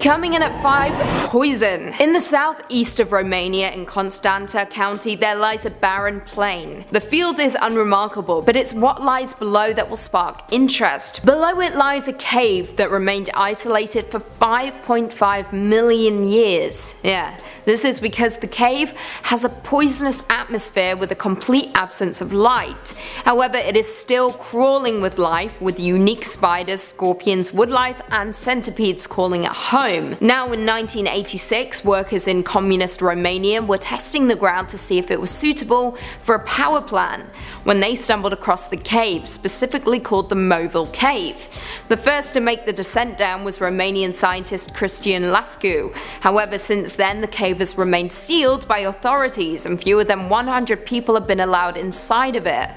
Coming in at 5, poison. In the southeast of Romania in Constanța County there lies a barren plain. The field is unremarkable, but it's what lies below that will spark interest. Below it lies a cave that remained isolated for 5.5 million years. Yeah, this is because the cave has a poisonous atmosphere with a complete absence of light. However, it is still crawling with life, with unique spiders, scorpions, woodlice and centipedes calling it home. Now in 1986, workers in communist Romania were testing the ground to see if it was suitable for a power plant when they stumbled across the cave, specifically called the Movil Cave. The first to make the descent down was Romanian scientist Cristian Lascu. However, since then the cave has remained sealed by authorities and fewer than 100 people have been allowed inside of it.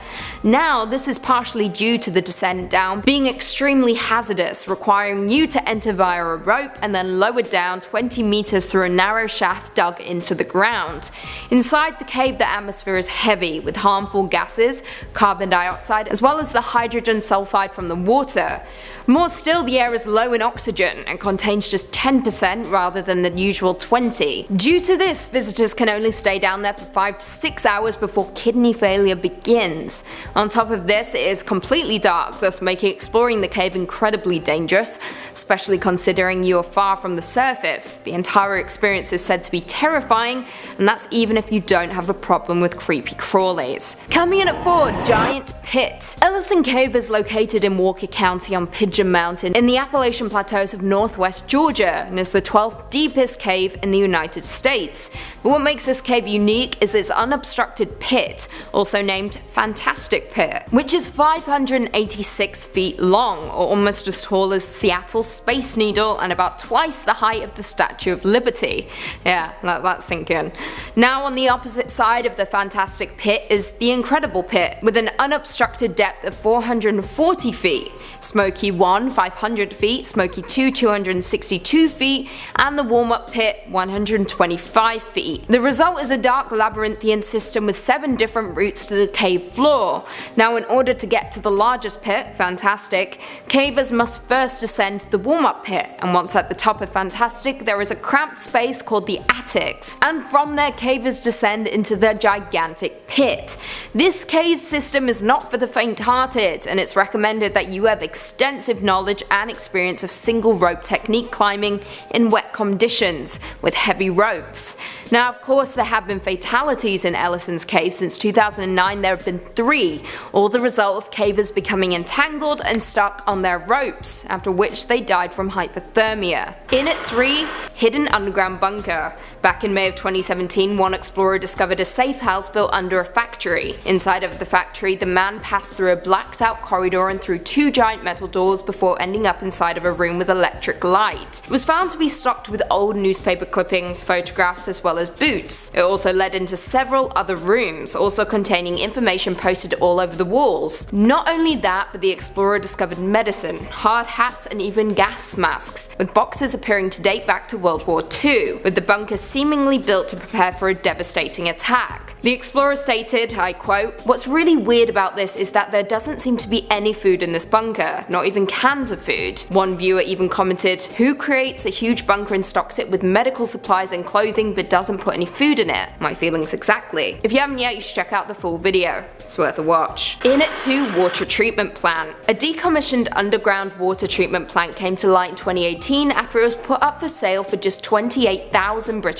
Now this is partially due to the descent down being extremely hazardous, requiring you to enter via a rope and then lowered down 20 meters through a narrow shaft dug into the ground. Inside the cave the atmosphere is heavy with harmful gases, carbon dioxide, as well as the hydrogen sulfide from the water. More still, the air is low in oxygen and contains just 10% rather than the usual 20. Due to this, visitors can only stay down there for 5 to 6 hours before kidney failure begins. On top of this, it is completely dark, thus making exploring the cave incredibly dangerous, especially considering you are far from the surface. The entire experience is said to be terrifying, and that's even if you don't have a problem with creepy crawlies. Coming in at 4, giant pit. Ellison Cave is located in Walker County on Pigeon Mountain in the Appalachian Plateaus of northwest Georgia and is the 12th deepest cave in the United States. But what makes this cave unique is its unobstructed pit, also named Fantastic Pit, which is 586 feet long, or almost as tall as Seattle's Space Needle and about twice the height of the Statue of Liberty. Yeah, let that sink in. Now on the opposite side of the Fantastic Pit is the Incredible Pit, with an unobstructed depth of 440 feet, Smoky 1 500 feet, Smoky 2 262 feet, and the warm-up pit 125 feet. The result is a dark labyrinthian system with 7 different routes to the cave floor. Now in order to get to the largest pit, Fantastic, cavers must first descend the warm-up pit, and once at the top of Fantastic there is a cramped space called the attics, and from there cavers descend into the gigantic pit. This cave system is not for the faint-hearted, and it's recommended that you have extensive knowledge and experience of single rope technique climbing in wet conditions with heavy ropes. Now of course there have been fatalities in Ellison's cave. Since 2009 there have been 3, all the result of cavers becoming entangled and stuck on their ropes, after which they died from hypothermia. In at 3, hidden underground bunker. Back in May of 2017, one explorer discovered a safe house built under a factory. Inside of the factory, the man passed through a blacked out corridor and through 2 giant metal doors before ending up inside of a room with electric light. It was found to be stocked with old newspaper clippings, photographs, as well as boots. It also led into several other rooms, also containing information posted all over the walls. Not only that, but the explorer discovered medicine, hard hats, and even gas masks, with boxes appearing to date back to World War II, with the bunker seemingly built to prepare for a devastating attack. The explorer stated, I quote, "What's really weird about this is that there doesn't seem to be any food in this bunker, not even cans of food." One viewer even commented, "Who creates a huge bunker and stocks it with medical supplies and clothing but doesn't put any food in it?" My feelings exactly. If you haven't yet, you should check out the full video. It's worth a watch. In at 2, water treatment plant. A decommissioned underground water treatment plant came to light in 2018 after it was put up for sale for just £28,000 British.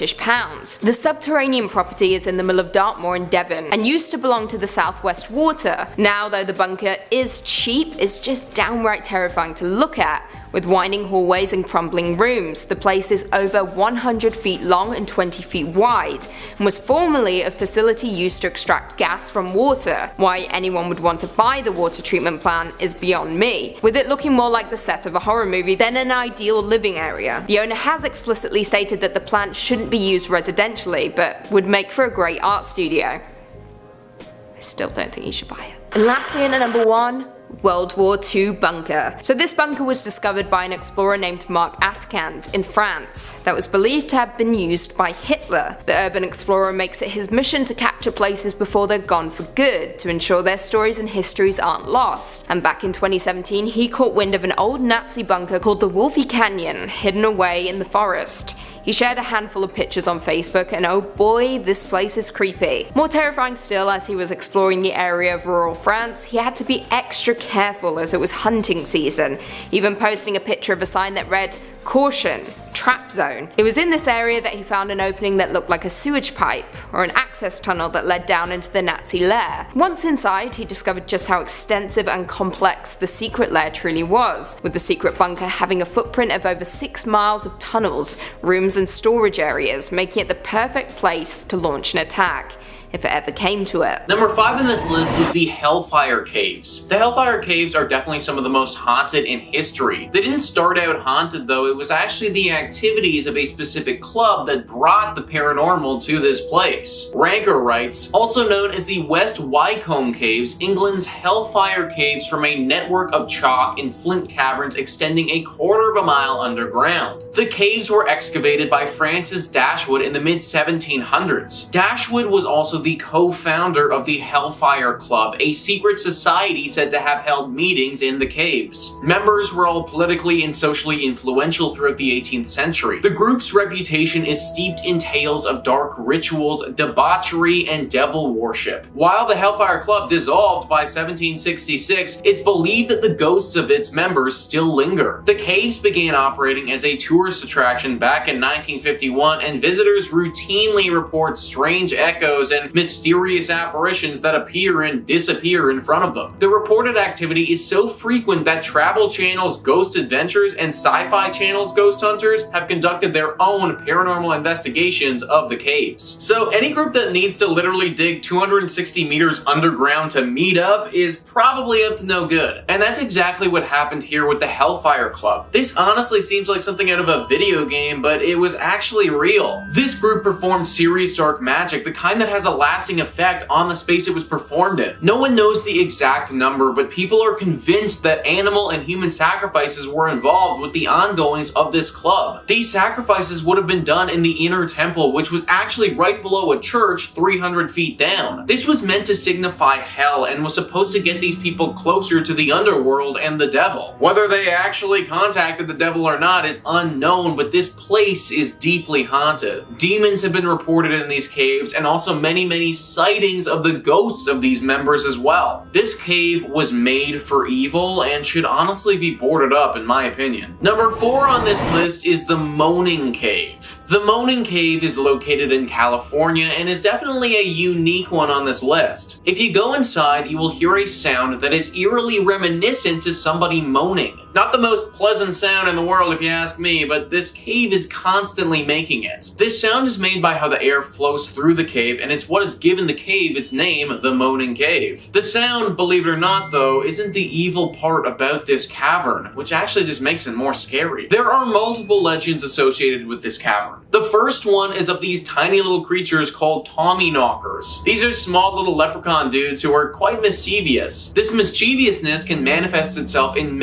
The subterranean property is in the middle of Dartmoor in Devon and used to belong to the South West Water. Now though the bunker is cheap, it's just downright terrifying to look at. With winding hallways and crumbling rooms, the place is over 100 feet long and 20 feet wide, and was formerly a facility used to extract gas from water. Why anyone would want to buy the water treatment plant is beyond me, with it looking more like the set of a horror movie than an ideal living area. The owner has explicitly stated that the plant shouldn't be used residentially, but would make for a great art studio. I still don't think you should buy it. And lastly, in at number 1, World War II bunker. So this bunker was discovered by an explorer named Mark Askand in France that was believed to have been used by Hitler. The urban explorer makes it his mission to capture places before they're gone for good, to ensure their stories and histories aren't lost. And back in 2017 he caught wind of an old Nazi bunker called the Wolfie Canyon, hidden away in the forest. He shared a handful of pictures on Facebook, and oh boy, this place is creepy. More terrifying still, as he was exploring the area of rural France, he had to be extra careful as it was hunting season, even posting a picture of a sign that read, "Caution, trap zone." It was in this area that he found an opening that looked like a sewage pipe, or an access tunnel that led down into the Nazi lair. Once inside, he discovered just how extensive and complex the secret lair truly was, with the secret bunker having a footprint of over 6 miles of tunnels, rooms and storage areas, making it the perfect place to launch an attack, if it ever came to it. Number 5 in this list is the Hellfire Caves. The Hellfire Caves are definitely some of the most haunted in history. They didn't start out haunted though, it was actually the activities of a specific club that brought the paranormal to this place. Ranker writes, also known as the West Wycombe Caves, England's Hellfire Caves form a network of chalk and flint caverns extending a quarter of a mile underground. The caves were excavated by Francis Dashwood in the mid-1700s. Dashwood was also the co-founder of the Hellfire Club, a secret society said to have held meetings in the caves. Members were all politically and socially influential throughout the 18th century. The group's reputation is steeped in tales of dark rituals, debauchery, and devil worship. While the Hellfire Club dissolved by 1766, it's believed that the ghosts of its members still linger. The caves began operating as a tourist attraction back in 1951, and visitors routinely report strange echoes and mysterious apparitions that appear and disappear in front of them. The reported activity is so frequent that Travel Channel's Ghost Adventures and Sci-Fi Channel's Ghost Hunters have conducted their own paranormal investigations of the caves. So any group that needs to literally dig 260 meters underground to meet up is probably up to no good. And that's exactly what happened here with the Hellfire Club. This honestly seems like something out of a video game, but it was actually real. This group performed serious dark magic, the kind that has a lasting effect on the space it was performed in. No one knows the exact number, but people are convinced that animal and human sacrifices were involved with the ongoings of this club. These sacrifices would have been done in the inner temple, which was actually right below a church 300 feet down. This was meant to signify hell and was supposed to get these people closer to the underworld and the devil. Whether they actually contacted the devil or not is unknown, but this place is deeply haunted. Demons have been reported in these caves, and also many sightings of the ghosts of these members as well. This cave was made for evil and should honestly be boarded up in my opinion. Number 4 on this list is the Moaning Cave. The Moaning Cave is located in California and is definitely a unique one on this list. If you go inside, you will hear a sound that is eerily reminiscent to somebody moaning. Not the most pleasant sound in the world if you ask me, but this cave is constantly making it. This sound is made by how the air flows through the cave, and it's what has given the cave its name, the Moaning Cave. The sound, believe it or not though, isn't the evil part about this cavern, which actually just makes it more scary. There are multiple legends associated with this cavern. The first one is of these tiny little creatures called Tommyknockers. These are small little leprechaun dudes who are quite mischievous. This mischievousness can manifest itself in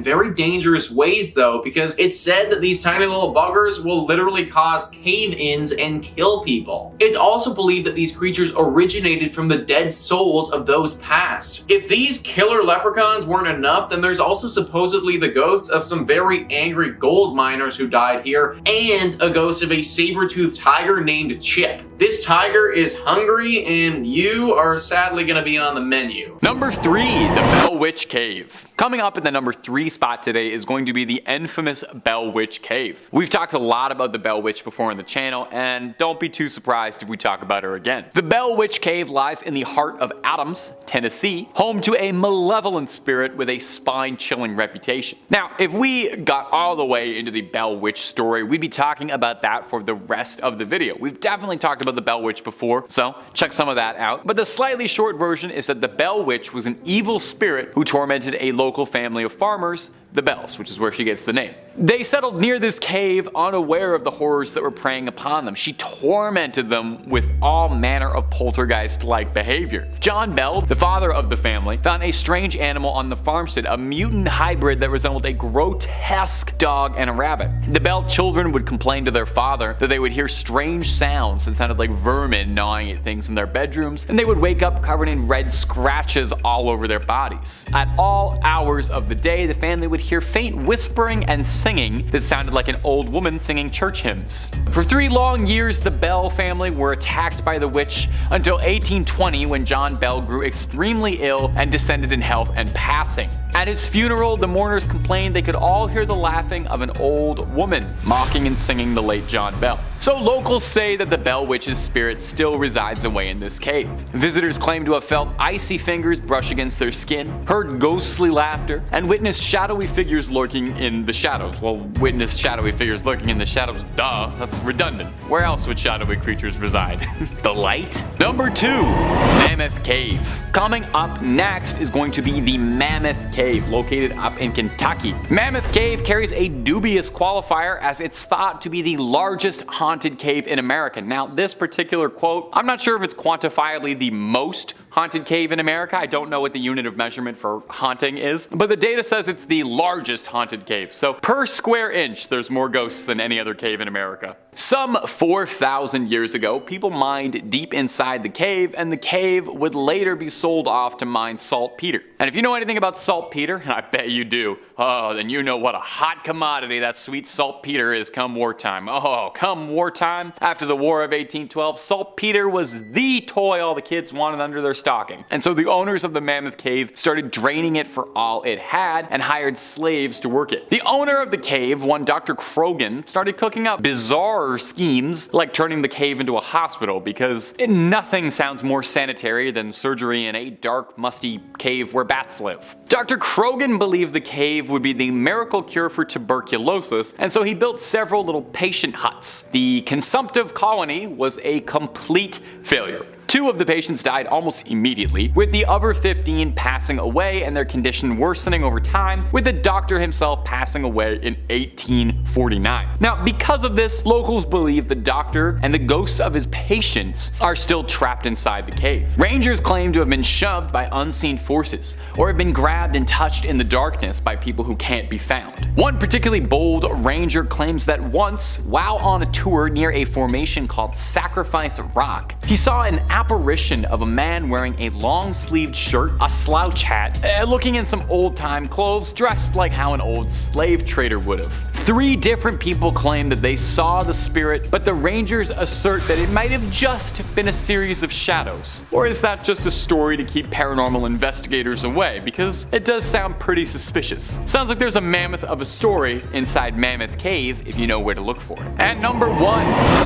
very dangerous ways though, because it's said that these tiny little buggers will literally cause cave-ins and kill people. It's also believed that these creatures originated from the dead souls of those passed. If these killer leprechauns weren't enough, then there's also supposedly the ghosts of some very angry gold miners who died here, and a ghost of a saber-toothed tiger named Chip. This tiger is hungry, and you are sadly going to be on the menu. Number 3, the Bell Witch Cave. Coming up in the number 3 spot today is going to be the infamous Bell Witch Cave. We've talked a lot about the Bell Witch before on the channel, and don't be too surprised if we talk about her again. The Bell Witch Cave lies in the heart of Adams, Tennessee, home to a malevolent spirit with a spine-chilling reputation. Now, if we got all the way into the Bell Witch story, we'd be talking about that for the rest of the video. We've definitely talked about the Bell Witch before, so check some of that out. But the slightly short version is that the Bell Witch was an evil spirit who tormented a local family of farmers the bells, which is where she gets the name. They settled near this cave unaware of the horrors that were preying upon them. She tormented them with all manner of poltergeist-like behavior. John Bell, the father of the family, found a strange animal on the farmstead, a mutant hybrid that resembled a grotesque dog and a rabbit. The Bell children would complain to their father that they would hear strange sounds that sounded like vermin gnawing at things in their bedrooms, and they would wake up covered in red scratches all over their bodies. At all hours of the day, the family would hear faint whispering and singing that sounded like an old woman singing church hymns. For 3 long years, the Bell family were attacked by the witch until 1820, when John Bell grew extremely ill and descended in health and passing. At his funeral, the mourners complained they could all hear the laughing of an old woman mocking and singing the late John Bell. So locals say that the Bell Witch's spirit still resides away in this cave. Visitors claim to have felt icy fingers brush against their skin, heard ghostly laughter, and witnessed shadowy figures lurking in the shadows. Well, witnessed shadowy figures lurking in the shadows, duh, that's redundant. Where else would shadowy creatures reside? The light? Number 2, Mammoth Cave. Coming up next is going to be the Mammoth Cave, located up in Kentucky. Mammoth Cave carries a dubious qualifier as it's thought to be the largest haunted cave in America. Now, this particular quote, I'm not sure if it's quantifiably the most haunted cave in America. I don't know what the unit of measurement for haunting is, but the data says it's the largest haunted cave. So per square inch, there's more ghosts than any other cave in America. Some 4,000 years ago, people mined deep inside the cave, and the cave would later be sold off to mine saltpeter. And if you know anything about saltpeter, and I bet you do, oh, then you know what a hot commodity that sweet saltpeter is come wartime. Oh, come wartime, after the War of 1812, saltpeter was the toy all the kids wanted under their stocking. And so the owners of the Mammoth Cave started draining it for all it had and hired slaves to work it. The owner of the cave, one Dr. Krogan, started cooking up bizarre schemes like turning the cave into a hospital, because nothing sounds more sanitary than surgery in a dark, musty cave where bats live. Dr. Krogan believed the cave would be the miracle cure for tuberculosis, and so he built several little patient huts. The consumptive colony was a complete failure. 2 of the patients died almost immediately, with the other 15 passing away and their condition worsening over time, with the doctor himself passing away in 1849. Now, because of this, locals believe the doctor and the ghosts of his patients are still trapped inside the cave. Rangers claim to have been shoved by unseen forces, or have been grabbed and touched in the darkness by people who can't be found. One particularly bold ranger claims that once, while on a tour near a formation called Sacrifice Rock, he saw an apparition of a man wearing a long-sleeved shirt, a slouch hat, looking in some old-time clothes, dressed like how an old slave trader would have. 3 different people claim that they saw the spirit, but the rangers assert that it might have just been a series of shadows. Or is that just a story to keep paranormal investigators away? Because it does sound pretty suspicious. Sounds like there's a mammoth of a story inside Mammoth Cave if you know where to look for it. At number 1,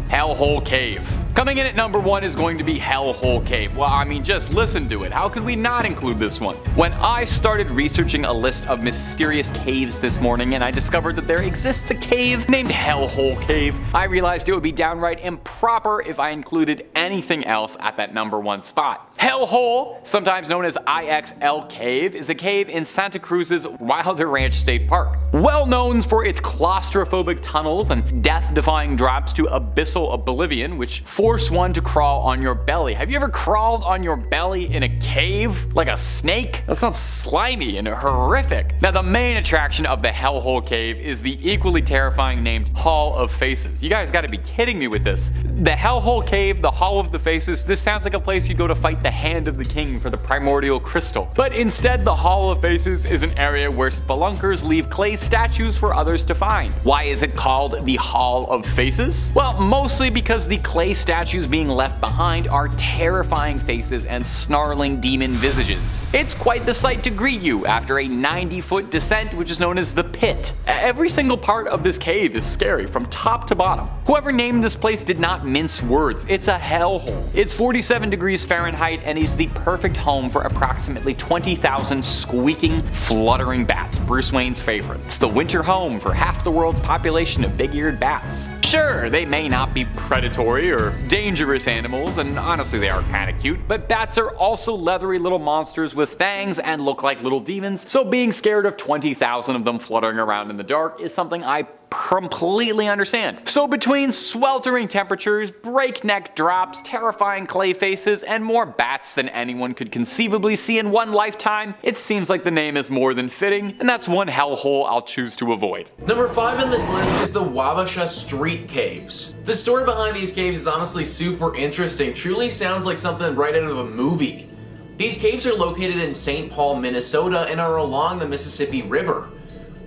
Hellhole Cave. Coming in at number 1 is going to be Hellhole Cave. Well, I mean, just listen to it. How could we not include this one? When I started researching a list of mysterious caves this morning and I discovered that there exists a cave named Hellhole Cave, I realized it would be downright improper if I included anything else at that number 1 spot. Hellhole, sometimes known as IXL Cave, is a cave in Santa Cruz's Wilder Ranch State Park. Well known for its claustrophobic tunnels and death-defying drops to abyssal oblivion, which force one to crawl on your belly. Have you ever crawled on your belly in a cave? Like a snake? That sounds slimy and horrific. Now, the main attraction of the Hellhole Cave is the equally terrifying named Hall of Faces. You guys gotta be kidding me with this. The Hellhole Cave, the Hall of the Faces, this sounds like a place you'd go to fight the Hand of the King for the primordial crystal. But instead, the Hall of Faces is an area where spelunkers leave clay statues for others to find. Why is it called the Hall of Faces? Well, mostly because the clay statues being left behind are terrifying faces and snarling demon visages. It's quite the sight to greet you after a 90-foot descent, which is known as the Pit. Every single part of this cave is scary from top to bottom. Whoever named this place did not mince words. It's a hellhole. It's 47 degrees Fahrenheit and is the perfect home for approximately 20,000 squeaking, fluttering bats, Bruce Wayne's favorite. It's the winter home for half the world's population of big-eared bats. Sure, they may not be predatory or dangerous animals, and honestly they are kinda cute, but bats are also leathery little monsters with fangs and look like little demons, so being scared of 20,000 of them fluttering around in the dark is something I completely understand. So between sweltering temperatures, breakneck drops, terrifying clay faces, and more bats than anyone could conceivably see in one lifetime, it seems like the name is more than fitting, and that's one hellhole I'll choose to avoid. Number 5 on this list is the Wabasha Street Caves. The story behind these caves is honestly super interesting, truly sounds like something right out of a movie. These caves are located in St. Paul, Minnesota, and are along the Mississippi River.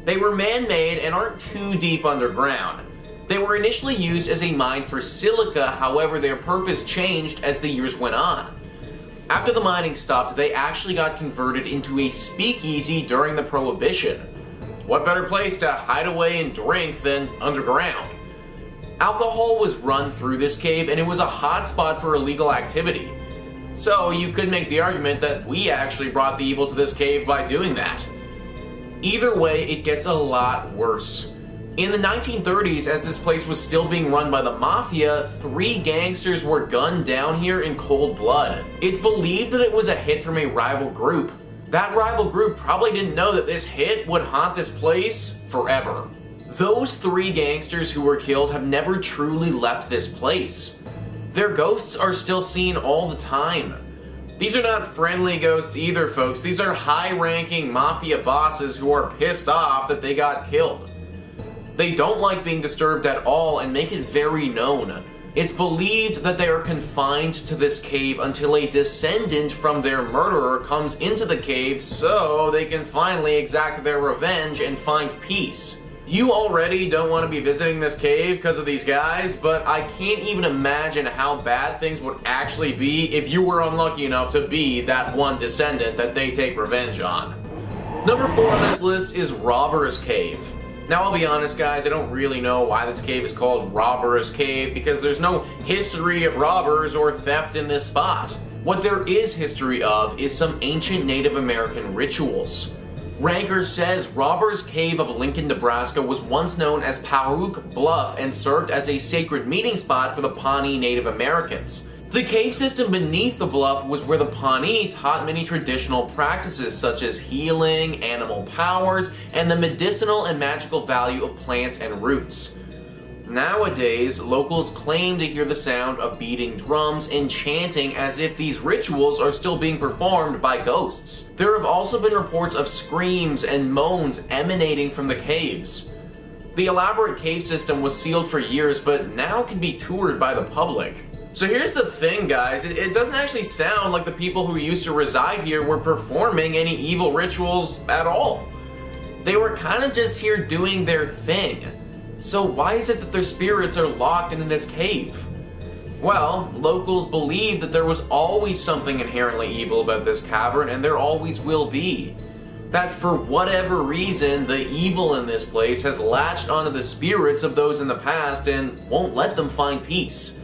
They were man-made and aren't too deep underground. They were initially used as a mine for silica, however their purpose changed as the years went on. After the mining stopped, they actually got converted into a speakeasy during the Prohibition. What better place to hide away and drink than underground? Alcohol was run through this cave and it was a hotspot for illegal activity. So you could make the argument that we actually brought the evil to this cave by doing that. Either way, it gets a lot worse. In the 1930s, as this place was still being run by the mafia, 3 gangsters were gunned down here in cold blood. It's believed that it was a hit from a rival group. That rival group probably didn't know that this hit would haunt this place forever. Those 3 gangsters who were killed have never truly left this place. Their ghosts are still seen all the time. These are not friendly ghosts either, folks. These are high-ranking mafia bosses who are pissed off that they got killed. They don't like being disturbed at all and make it very known. It's believed that they are confined to this cave until a descendant from their murderer comes into the cave so they can finally exact their revenge and find peace. You already don't want to be visiting this cave because of these guys, but I can't even imagine how bad things would actually be if you were unlucky enough to be that one descendant that they take revenge on. Number 4 on this list is Robber's Cave. Now I'll be honest guys, I don't really know why this cave is called Robber's Cave because there's no history of robbers or theft in this spot. What there is history of is some ancient Native American rituals. Ranker says Robber's Cave of Lincoln, Nebraska was once known as Pahrump Bluff and served as a sacred meeting spot for the Pawnee Native Americans. The cave system beneath the bluff was where the Pawnee taught many traditional practices such as healing, animal powers, and the medicinal and magical value of plants and roots. Nowadays, locals claim to hear the sound of beating drums and chanting as if these rituals are still being performed by ghosts. There have also been reports of screams and moans emanating from the caves. The elaborate cave system was sealed for years, but now can be toured by the public. So here's the thing, guys, it doesn't actually sound like the people who used to reside here were performing any evil rituals at all. They were kind of just here doing their thing. So why is it that their spirits are locked in this cave? Well, locals believe that there was always something inherently evil about this cavern, and there always will be. That for whatever reason, the evil in this place has latched onto the spirits of those in the past and won't let them find peace.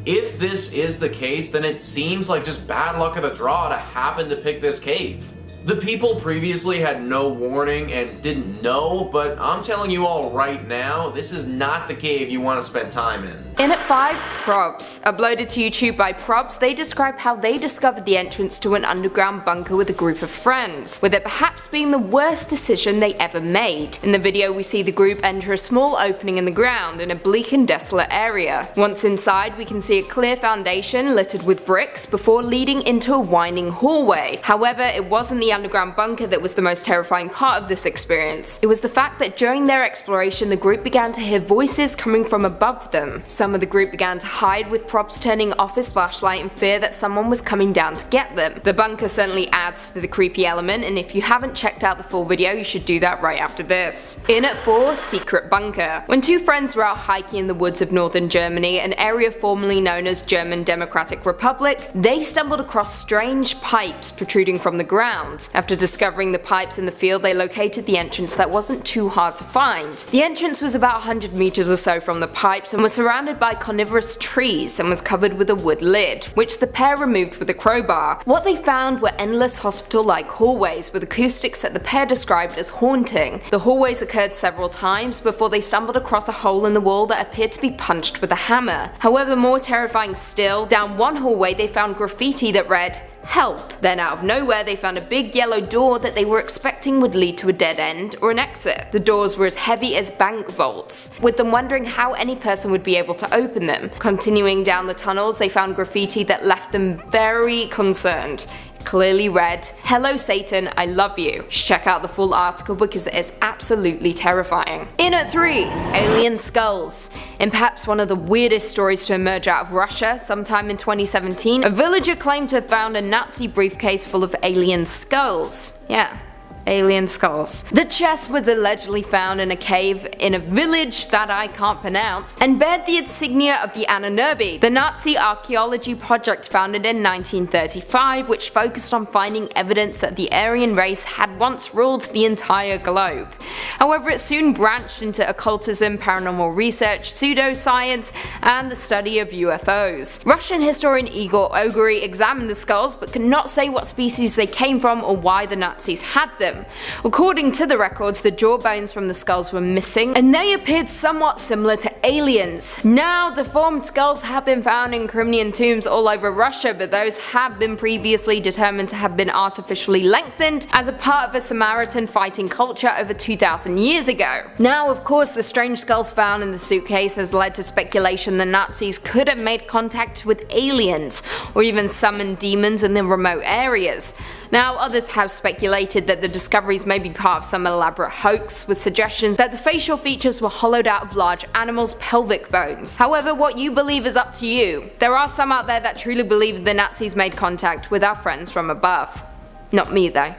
If this is the case, then it seems like just bad luck of the draw to happen to pick this cave. The people previously had no warning and didn't know, but I'm telling you all right now, this is not the cave you want to spend time in. In at 5, Probs. Uploaded to YouTube by Probs, they describe how they discovered the entrance to an underground bunker with a group of friends, with it perhaps being the worst decision they ever made. In the video we see the group enter a small opening in the ground in a bleak and desolate area. Once inside we can see a clear foundation littered with bricks before leading into a winding hallway. However, it wasn't the underground bunker that was the most terrifying part of this experience. It was the fact that during their exploration the group began to hear voices coming from above them. Some of the group began to hide, with Probs turning off his flashlight in fear that someone was coming down to get them. The bunker certainly adds to the creepy element, and if you haven't checked out the full video you should do that right after this. In at 4, Secret Bunker. When 2 friends were out hiking in the woods of northern Germany, an area formerly known as German Democratic Republic, they stumbled across strange pipes protruding from the ground. land. After discovering the pipes in the field, they located the entrance that wasn't too hard to find. The entrance was about 100 meters or so from the pipes and was surrounded by coniferous trees and was covered with a wood lid, which the pair removed with a crowbar. What they found were endless hospital-like hallways with acoustics that the pair described as haunting. The hallways occurred several times before they stumbled across a hole in the wall that appeared to be punched with a hammer. However, more terrifying still, down one hallway they found graffiti that read, "Help." Then out of nowhere they found a big yellow door that they were expecting would lead to a dead end or an exit. The doors were as heavy as bank vaults, with them wondering how any person would be able to open them. Continuing down the tunnels, they found graffiti that left them very concerned. Clearly read, "Hello Satan, I love you." Check out the full article because it is absolutely terrifying. In at 3, alien skulls. In perhaps one of the weirdest stories to emerge out of Russia, sometime in 2017, a villager claimed to have found a Nazi briefcase full of alien skulls. Yeah. Alien skulls. The chest was allegedly found in a cave in a village that I can't pronounce and bared the insignia of the Anunnaki, the Nazi archaeology project founded in 1935, which focused on finding evidence that the Aryan race had once ruled the entire globe. However, it soon branched into occultism, paranormal research, pseudoscience, and the study of UFOs. Russian historian Igor Ogory examined the skulls but could not say what species they came from or why the Nazis had them. According to the records, the jawbones from the skulls were missing, and they appeared somewhat similar to aliens. Now, deformed skulls have been found in Crimean tombs all over Russia, but those have been previously determined to have been artificially lengthened as a part of a Samaritan fighting culture over 2,000 years ago. Now, of course, the strange skulls found in the suitcase has led to speculation the Nazis could have made contact with aliens, or even summoned demons in the remote areas. Now, others have speculated that the discoveries may be part of some elaborate hoax, with suggestions that the facial features were hollowed out of large animals' pelvic bones. However, what you believe is up to you. There are some out there that truly believe the Nazis made contact with our friends from above. Not me though.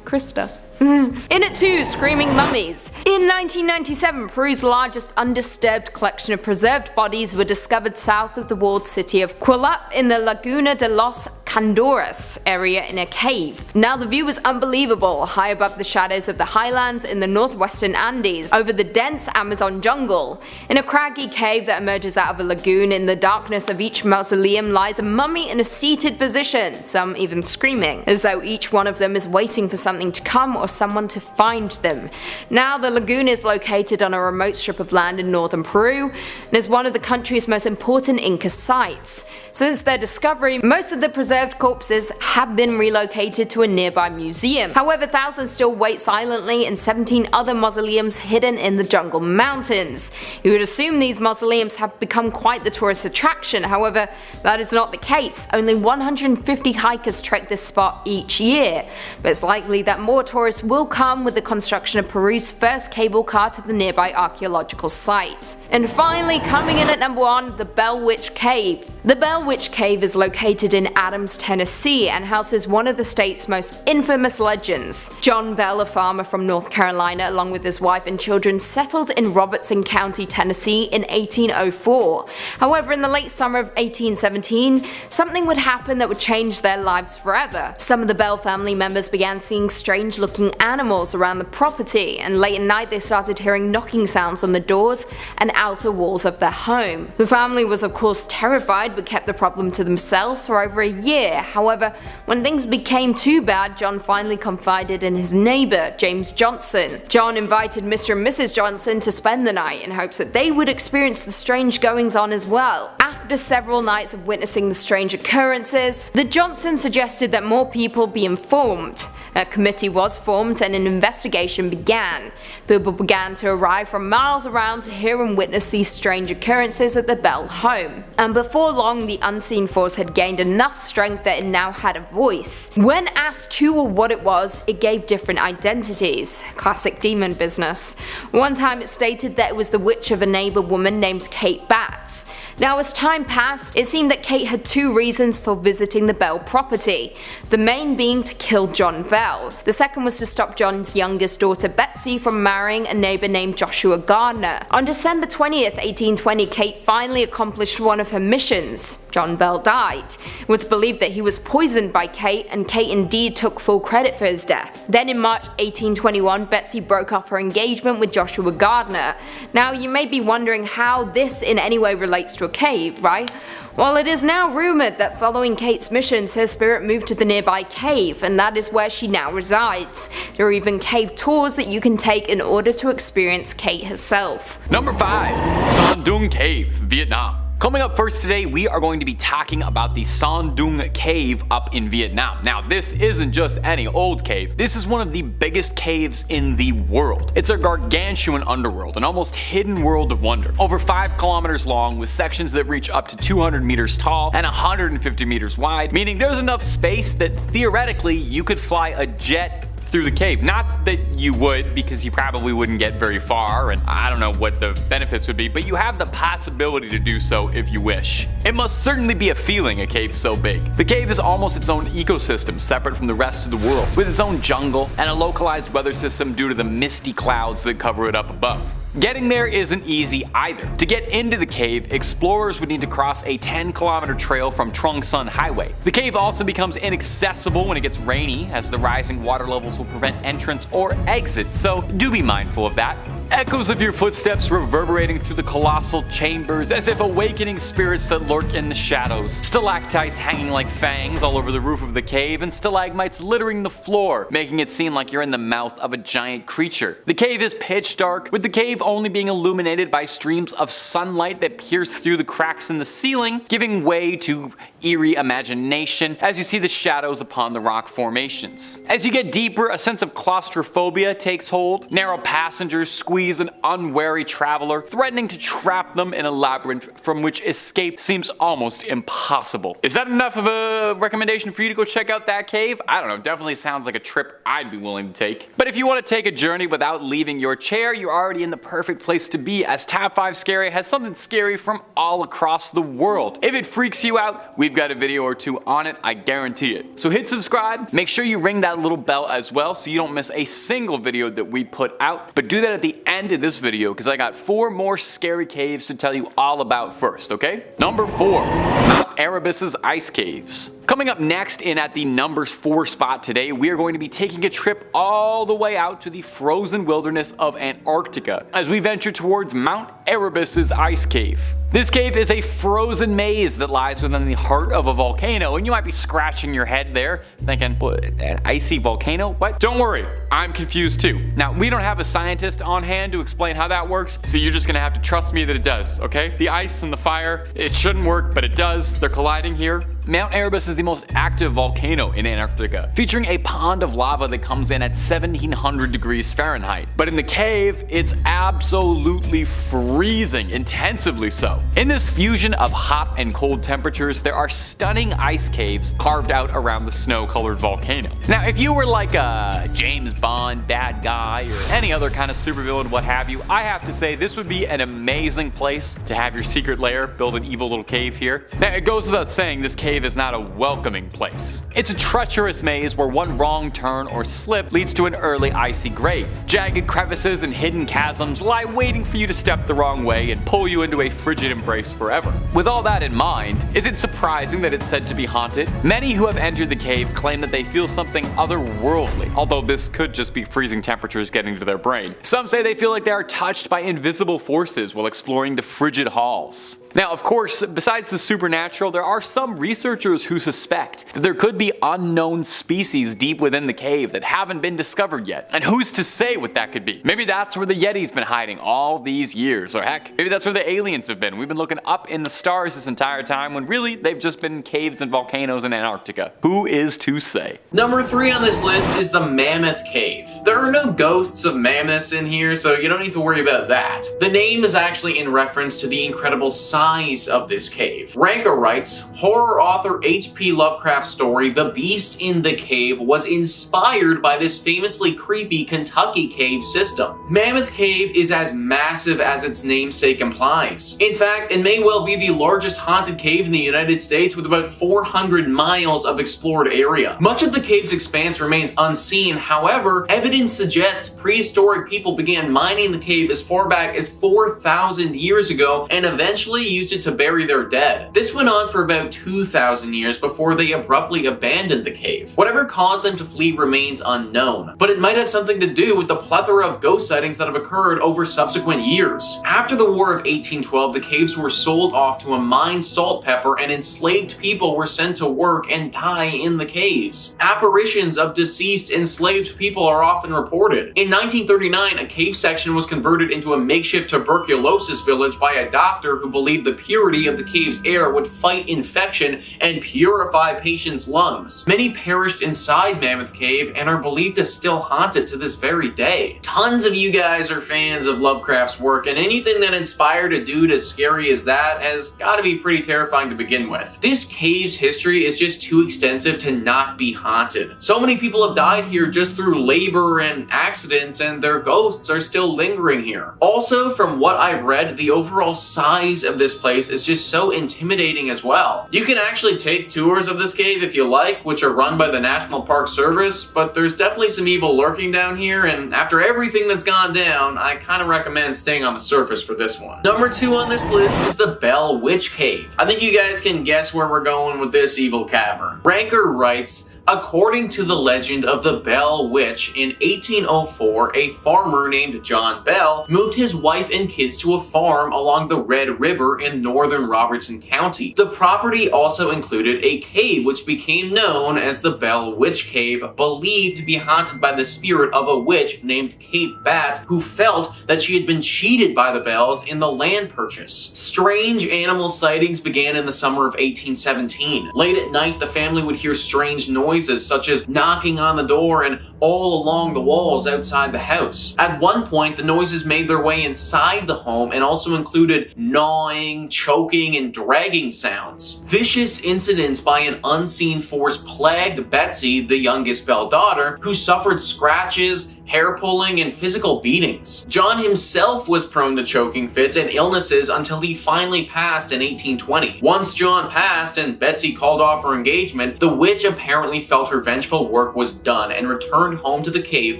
Chris does. In at 2, screaming mummies. In 1997, Peru's largest undisturbed collection of preserved bodies were discovered south of the walled city of Quilap in the Laguna de los Candores area in a cave. Now the view was unbelievable, high above the shadows of the highlands in the northwestern Andes, over the dense Amazon jungle. In a craggy cave that emerges out of a lagoon, in the darkness of each mausoleum lies a mummy in a seated position, some even screaming, as though each one of them is waiting for something to come or someone to find them. Now the lagoon is located on a remote strip of land in northern Peru and is one of the country's most important Inca sites. Since their discovery, most of the preserved corpses have been relocated to a nearby museum. However, thousands still wait silently in 17 other mausoleums hidden in the jungle mountains. You would assume these mausoleums have become quite the tourist attraction, however that is not the case. Only 150 hikers trek this spot each year, but it's likely that more tourists will come with the construction of Peru's first cable car to the nearby archaeological site. And finally, coming in at number 1, the Bell Witch Cave. The Bell Witch Cave is located in Adams, Tennessee and houses one of the state's most infamous legends. John Bell, a farmer from North Carolina, along with his wife and children, settled in Robertson County, Tennessee in 1804. However, in the late summer of 1817, something would happen that would change their lives forever. Some of the Bell family members began seeing strange looking animals around the property, and late at night they started hearing knocking sounds on the doors and outer walls of their home. The family was of course terrified but kept the problem to themselves for over a year. However, when things became too bad, John finally confided in his neighbor, James Johnson. John invited Mr. and Mrs. Johnson to spend the night in hopes that they would experience the strange goings on as well. After several nights of witnessing the strange occurrences, the Johnsons suggested that more people be informed. A committee was formed and an investigation began. People began to arrive from miles around to hear and witness these strange occurrences at the Bell home. And before long, the unseen force had gained enough strength that it now had a voice. When asked who or what it was, it gave different identities. Classic demon business. One time it stated that it was the witch of a neighbor woman named Kate Batts. Now as time passed, it seemed that Kate had two reasons for visiting the Bell property. The main being to kill John Bell. The second was to stop John's youngest daughter Betsy from marrying a neighbor named Joshua Gardner. On December 20th, 1820, Kate finally accomplished one of her missions. John Bell died. It was believed that he was poisoned by Kate, and Kate indeed took full credit for his death. Then in March 1821, Betsy broke off her engagement with Joshua Gardner. Now you may be wondering how this in any way relates to a cave, right? Well, it is now rumoured that following Kate's missions, her spirit moved to the nearby cave, and that is where she now resides. There are even cave tours that you can take in order to experience Kate herself. Number 5. Son Doong Cave, Vietnam. Coming up first today, we are going to be talking about the Son Doong Cave up in Vietnam. Now, this isn't just any old cave. This is one of the biggest caves in the world. It's a gargantuan underworld, an almost hidden world of wonder. Over 5 kilometers long, with sections that reach up to 200 meters tall and 150 meters wide, meaning there's enough space that theoretically you could fly a jet through the cave. Not that you would, because you probably wouldn't get very far, and I don't know what the benefits would be, but you have the possibility to do so if you wish. It must certainly be a feeling, a cave so big. The cave is almost its own ecosystem, separate from the rest of the world, with its own jungle and a localized weather system due to the misty clouds that cover it up above. Getting there isn't easy either. To get into the cave, explorers would need to cross a 10-kilometer trail from Trung Son Highway. The cave also becomes inaccessible when it gets rainy, as the rising water levels will prevent entrance or exit, so do be mindful of that. Echoes of your footsteps reverberating through the colossal chambers as if awakening spirits that lurk in the shadows. Stalactites hanging like fangs all over the roof of the cave, and stalagmites littering the floor, making it seem like you're in the mouth of a giant creature. The cave is pitch dark, with the cave only being illuminated by streams of sunlight that pierce through the cracks in the ceiling, giving way to eerie imagination as you see the shadows upon the rock formations. As you get deeper, a sense of claustrophobia takes hold. Narrow passengers squeeze an unwary traveler, threatening to trap them in a labyrinth from which escape seems almost impossible. Is that enough of a recommendation for you to go check out that cave? I don't know, definitely sounds like a trip I'd be willing to take. But if you want to take a journey without leaving your chair, you're already in the perfect place to be, as Top 5 Scary has something scary from all across the world. If it freaks you out, we've got a video or 2 on it, I guarantee it. So hit subscribe, make sure you ring that little bell as well so you don't miss a single video that we put out, but do that at the end of this video because I got 4 more scary caves to tell you all about first, okay? Number 4, Mount Erebus's Ice Caves. Coming up next in at the number 4 spot today, we are going to be taking a trip all the way out to the frozen wilderness of Antarctica as we venture towards Mount Erebus's Ice Cave. This cave is a frozen maze that lies within the heart of a volcano, and you might be scratching your head there thinking, what, an icy volcano? What? Don't worry, I'm confused too. Now, we don't have a scientist on hand to explain how that works, so you're just gonna have to trust me that it does, okay? The ice and the fire, it shouldn't work, but it does. They're colliding here. Mount Erebus is the most active volcano in Antarctica, featuring a pond of lava that comes in at 1700 degrees Fahrenheit. But in the cave, it's absolutely freezing, intensively so. In this fusion of hot and cold temperatures, there are stunning ice caves carved out around the snow-colored volcano. Now, if you were like a James Bond bad guy or any other kind of supervillain, what have you, I have to say this would be an amazing place to have your secret lair, build an evil little cave here. Now, it goes without saying this cave is not a welcoming place. It's a treacherous maze where one wrong turn or slip leads to an early icy grave. Jagged crevices and hidden chasms lie waiting for you to step the wrong way and pull you into a frigid embrace forever. With all that in mind, is it surprising that it's said to be haunted? Many who have entered the cave claim that they feel something otherworldly, although this could just be freezing temperatures getting to their brain. Some say they feel like they are touched by invisible forces while exploring the frigid halls. Now, of course, besides the supernatural, there are some researchers who suspect that there could be unknown species deep within the cave that haven't been discovered yet. And who's to say what that could be? Maybe that's where the Yeti's been hiding all these years, or heck, maybe that's where the aliens have been. We've been looking up in the stars this entire time when really they've just been caves and volcanoes in Antarctica. Who is to say? Number 3 on this list is the Mammoth Cave. There are no ghosts of mammoths in here, so you don't need to worry about that. The name is actually in reference to the incredible size of this cave. Ranko writes, horror author H.P. Lovecraft's story The Beast in the Cave was inspired by this famously creepy Kentucky cave system. Mammoth Cave is as massive as its namesake implies. In fact, it may well be the largest haunted cave in the United States with about 400 miles of explored area. Much of the cave's expanse remains unseen, however, evidence suggests prehistoric people began mining the cave as far back as 4,000 years ago, and eventually used it to bury their dead. This went on for about 2,000 years before they abruptly abandoned the cave. Whatever caused them to flee remains unknown, but it might have something to do with the plethora of ghost sightings that have occurred over subsequent years. After the War of 1812, the caves were sold off to a mine salt pepper, and enslaved people were sent to work and die in the caves. Apparitions of deceased enslaved people are often reported. In 1939, a cave section was converted into a makeshift tuberculosis village by a doctor who believed the purity of the cave's air would fight infection and purify patients' lungs. Many perished inside Mammoth Cave and are believed to still haunt it to this very day. Tons of you guys are fans of Lovecraft's work, and anything that inspired a dude as scary as that has gotta be pretty terrifying to begin with. This cave's history is just too extensive to not be haunted. So many people have died here just through labor and accidents, and their ghosts are still lingering here. Also, from what I've read, the overall size of this place is just so intimidating as well. You can actually take tours of this cave if you like, which are run by the National Park Service, but there's definitely some evil lurking down here, and after everything that's gone down, I kind of recommend staying on the surface for this one. Number 2 on this list is the Bell Witch Cave. I think you guys can guess where we're going with this evil cavern. Ranker writes, according to the legend of the Bell Witch, in 1804, a farmer named John Bell moved his wife and kids to a farm along the Red River in northern Robertson County. The property also included a cave which became known as the Bell Witch Cave, believed to be haunted by the spirit of a witch named Kate Batt, who felt that she had been cheated by the Bells in the land purchase. Strange animal sightings began in the summer of 1817. Late at night, the family would hear strange noises such as knocking on the door and all along the walls outside the house. At one point, the noises made their way inside the home and also included gnawing, choking, and dragging sounds. Vicious incidents by an unseen force plagued Betsy, the youngest Bell daughter, who suffered scratches, hair pulling, and physical beatings. John himself was prone to choking fits and illnesses until he finally passed in 1820. Once John passed and Betsy called off her engagement, the witch apparently felt her vengeful work was done and returned home to the cave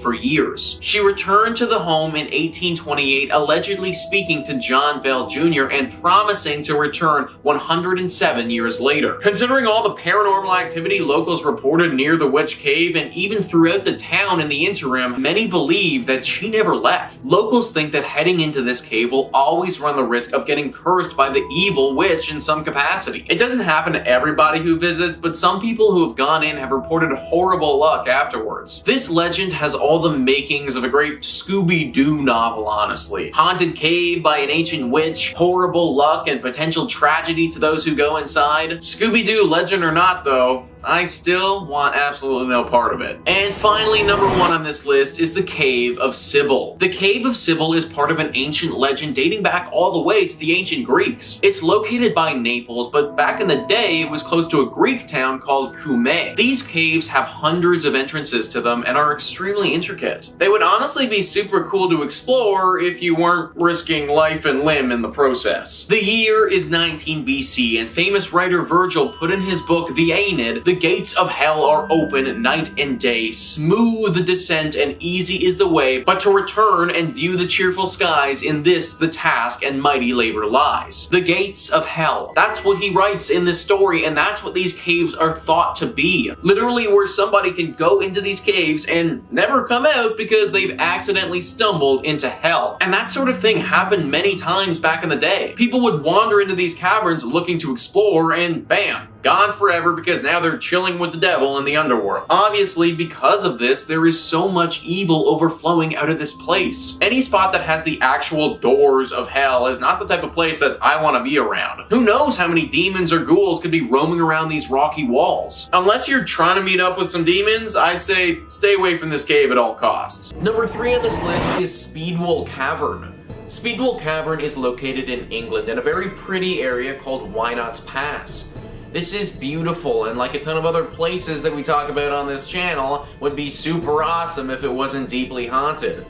for years. She returned to the home in 1828, allegedly speaking to John Bell Jr. and promising to return 107 years later. Considering all the paranormal activity locals reported near the witch cave and even throughout the town in the interim, many believe that she never left. Locals think that heading into this cave will always run the risk of getting cursed by the evil witch in some capacity. It doesn't happen to everybody who visits, but some people who have gone in have reported horrible luck afterwards. This legend has all the makings of a great Scooby-Doo novel, honestly. Haunted cave by an ancient witch, horrible luck, and potential tragedy to those who go inside. Scooby-Doo legend or not, though, I still want absolutely no part of it. And finally, number 1 on this list is the Cave of Cybele. The Cave of Cybele is part of an ancient legend dating back all the way to the ancient Greeks. It's located by Naples, but back in the day, it was close to a Greek town called Cumae. These caves have hundreds of entrances to them and are extremely intricate. They would honestly be super cool to explore if you weren't risking life and limb in the process. The year is 19 BC, and famous writer Virgil put in his book The Aeneid, the gates of hell are open night and day, smooth the descent and easy is the way, but to return and view the cheerful skies, in this the task and mighty labor lies. The gates of hell. That's what he writes in this story, and that's what these caves are thought to be. Literally where somebody can go into these caves and never come out because they've accidentally stumbled into hell. And that sort of thing happened many times back in the day. People would wander into these caverns looking to explore, and bam, gone forever because now they're chilling with the devil in the underworld. Obviously, because of this, there is so much evil overflowing out of this place. Any spot that has the actual doors of hell is not the type of place that I want to be around. Who knows how many demons or ghouls could be roaming around these rocky walls? Unless you're trying to meet up with some demons, I'd say stay away from this cave at all costs. Number 3 on this list is Speedwell Cavern. Speedwell Cavern is located in England in a very pretty area called Wynot's Pass. This is beautiful, and like a ton of other places that we talk about on this channel, would be super awesome if it wasn't deeply haunted.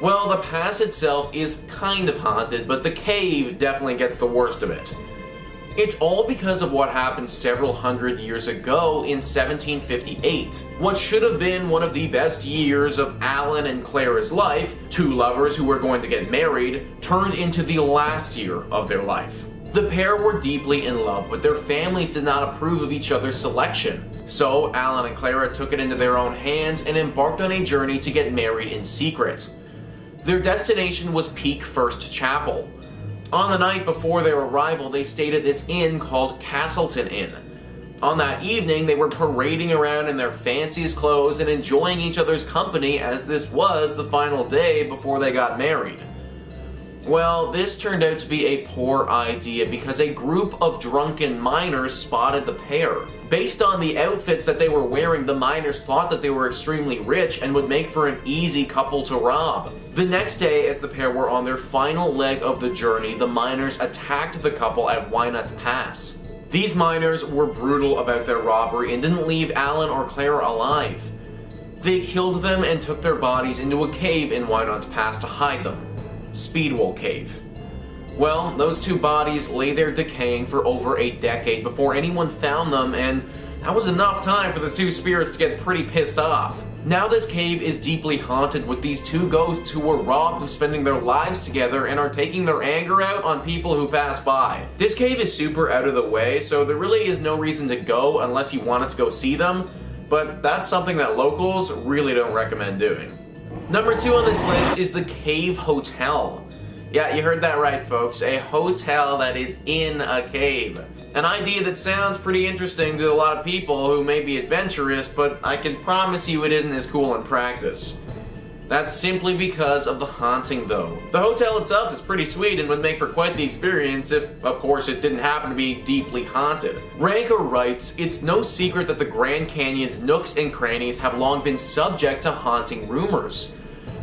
Well, the pass itself is kind of haunted, but the cave definitely gets the worst of it. It's all because of what happened several hundred years ago in 1758. What should have been one of the best years of Alan and Clara's life, two lovers who were going to get married, turned into the last year of their life. The pair were deeply in love, but their families did not approve of each other's selection. So Alan and Clara took it into their own hands and embarked on a journey to get married in secret. Their destination was Peak First Chapel. On the night before their arrival, they stayed at this inn called Castleton Inn. On that evening, they were parading around in their fanciest clothes and enjoying each other's company, as this was the final day before they got married. Well, this turned out to be a poor idea because a group of drunken miners spotted the pair. Based on the outfits that they were wearing, the miners thought that they were extremely rich and would make for an easy couple to rob. The next day, as the pair were on their final leg of the journey, the miners attacked the couple at Wynut's Pass. These miners were brutal about their robbery and didn't leave Alan or Clara alive. They killed them and took their bodies into a cave in Wynut's Pass to hide them. Speedwell Cave. Well, those two bodies lay there decaying for over a decade before anyone found them, and that was enough time for the two spirits to get pretty pissed off. Now this cave is deeply haunted with these two ghosts who were robbed of spending their lives together and are taking their anger out on people who pass by. This cave is super out of the way, so there really is no reason to go unless you wanted to go see them, but that's something that locals really don't recommend doing. Number 2 on this list is the Cave Hotel. Yeah, you heard that right, folks. A hotel that is in a cave. An idea that sounds pretty interesting to a lot of people who may be adventurous, but I can promise you it isn't as cool in practice. That's simply because of the haunting, though. The hotel itself is pretty sweet and would make for quite the experience if, of course, it didn't happen to be deeply haunted. Ranker writes, "It's no secret that the Grand Canyon's nooks and crannies have long been subject to haunting rumors.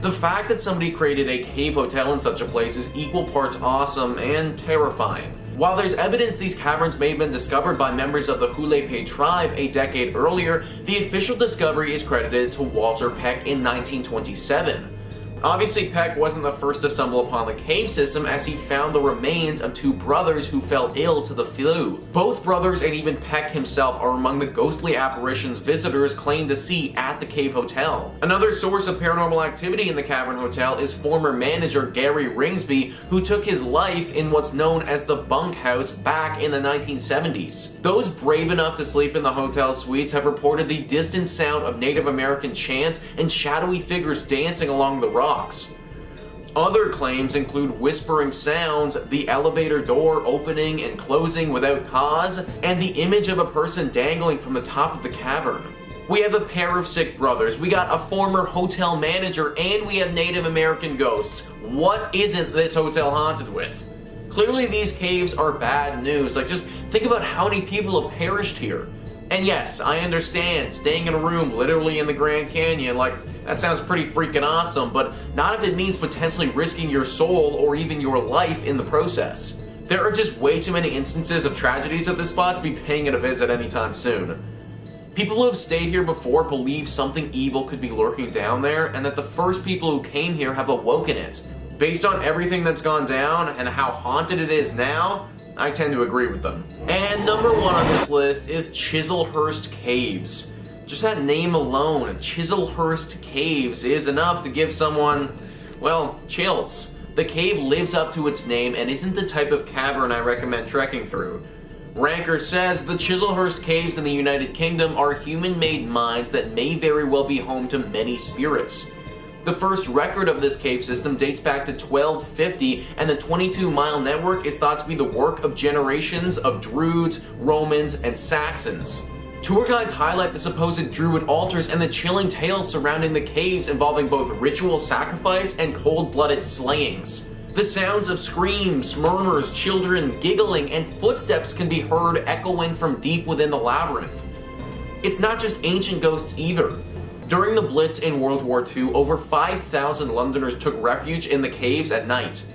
The fact that somebody created a cave hotel in such a place is equal parts awesome and terrifying. While there's evidence these caverns may have been discovered by members of the Hulepe tribe a decade earlier, the official discovery is credited to Walter Peck in 1927. Obviously, Peck wasn't the first to stumble upon the cave system, as he found the remains of two brothers who fell ill to the flu. Both brothers and even Peck himself are among the ghostly apparitions visitors claim to see at the Cave Hotel. Another source of paranormal activity in the Cavern Hotel is former manager Gary Ringsby, who took his life in what's known as the bunkhouse back in the 1970s. Those brave enough to sleep in the hotel suites have reported the distant sound of Native American chants and shadowy figures dancing along the rocks. Other claims include whispering sounds, the elevator door opening and closing without cause, and the image of a person dangling from the top of the cavern. We have a pair of sick brothers, we got a former hotel manager, and we have Native American ghosts. What isn't this hotel haunted with? Clearly these caves are bad news. Like, just think about how many people have perished here. And yes, I understand, staying in a room literally in the Grand Canyon, like, that sounds pretty freaking awesome, but not if it means potentially risking your soul or even your life in the process. There are just way too many instances of tragedies at this spot to be paying it a visit anytime soon. People who have stayed here before believe something evil could be lurking down there, and that the first people who came here have awoken it. Based on everything that's gone down and how haunted it is now, I tend to agree with them. And number 1 on this list is Chislehurst Caves. Just that name alone, Chislehurst Caves, is enough to give someone, well, chills. The cave lives up to its name and isn't the type of cavern I recommend trekking through. Ranker says the Chislehurst Caves in the United Kingdom are human-made mines that may very well be home to many spirits. The first record of this cave system dates back to 1250, and the 22-mile network is thought to be the work of generations of Druids, Romans, and Saxons. Tour guides highlight the supposed Druid altars and the chilling tales surrounding the caves involving both ritual sacrifice and cold-blooded slayings. The sounds of screams, murmurs, children giggling, and footsteps can be heard echoing from deep within the labyrinth. It's not just ancient ghosts either. During the Blitz in World War II, over 5,000 Londoners took refuge in the caves at night.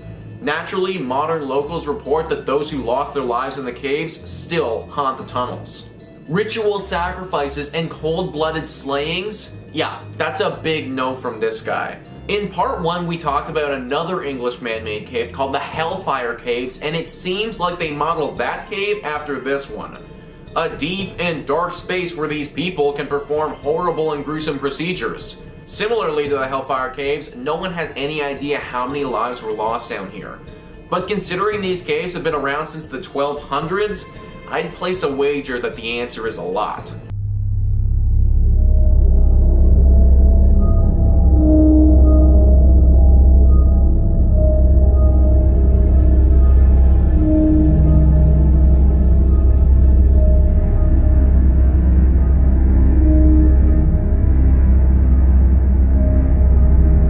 Naturally, modern locals report that those who lost their lives in the caves still haunt the tunnels. Ritual sacrifices and cold-blooded slayings? Yeah, that's a big no from this guy. In part 1, we talked about another English man-made cave called the Hellfire Caves, and it seems like they modeled that cave after this one. A deep and dark space where these people can perform horrible and gruesome procedures. Similarly to the Hellfire Caves, no one has any idea how many lives were lost down here. But considering these caves have been around since the 1200s, I'd place a wager that the answer is a lot.